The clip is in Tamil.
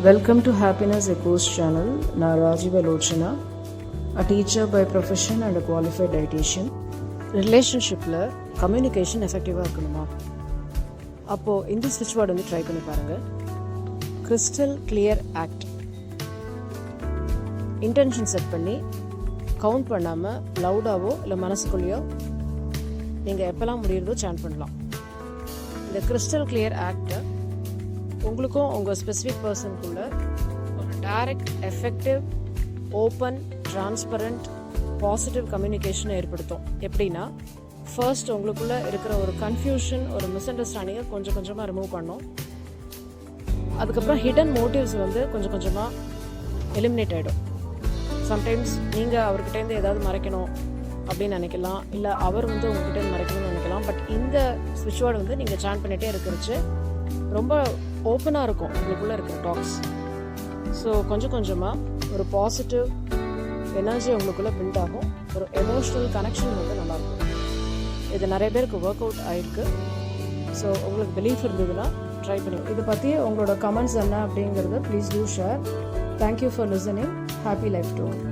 Welcome to Happiness Echoes channel. நான் Rajeeva Lochana, a teacher by profession and a qualified dietitian. ரிலேஷன்ஷிப்பில் கம்யூனிகேஷன் எஃபெக்டிவாக இருக்கணுமா? அப்போது இந்த ஸ்விட்ச் வேர்டு வந்து ட்ரை பண்ணி பாருங்கள். Crystal clear act. Intention set பண்ணி கவுண்ட் பண்ணாமல் லவுடாவோ இல்லை மனசுக்குள்ளேயோ நீங்கள் எப்போல்லாம் முடியுறதோ சாண்ட் பண்ணலாம். இந்த கிறிஸ்டல் கிளியர் ஆக்டை உங்களுக்கும் உங்கள் ஸ்பெசிஃபிக் பர்சனுக்குள்ள ஒரு direct, effective, open, transparent, positive கம்யூனிகேஷனை ஏற்படுத்தும். எப்படின்னா, ஃபர்ஸ்ட் உங்களுக்குள்ளே இருக்கிற ஒரு கன்ஃபியூஷன், ஒரு மிஸ் அண்டர்ஸ்டாண்டிங்கை கொஞ்சம் கொஞ்சமாக ரிமூவ் பண்ணோம். அதுக்கப்புறம் ஹிடன் மோட்டிவ்ஸ் வந்து கொஞ்சம் கொஞ்சமாக எலிமினேட் ஆகிடும். சம்டைம்ஸ் நீங்கள் அவர்கிட்டேருந்து ஏதாவது மறைக்கணும் அப்படின்னு நினைக்கலாம், இல்லை அவர் வந்து உங்ககிட்ட மறைக்கணும்னு நினைக்கலாம். பட் இந்த ஸ்விட்ச் வேர்டு வந்து நீங்கள் சாண்ட் பண்ணிகிட்டே இருக்கிறச்சு ரொம்ப ஓப்பனாக இருக்கும் உங்களுக்குள்ளே இருக்கிற டாக்ஸ். ஸோ கொஞ்சம் கொஞ்சமாக ஒரு பாசிட்டிவ் எனர்ஜி உங்களுக்குள்ளே பில்ட் ஆகும். ஒரு எமோஷ்னல் கனெக்ஷன் வந்து நல்லாயிருக்கும். இது நிறைய பேருக்கு ஒர்க் அவுட் ஆகிருக்கு. ஸோ உங்களுக்கு பிலீஃப் இருந்ததுன்னா ட்ரை பண்ணி இதை பற்றி உங்களோட கமெண்ட்ஸ் என்ன அப்படிங்கிறத please do share. Thank you for listening. Happy life to all.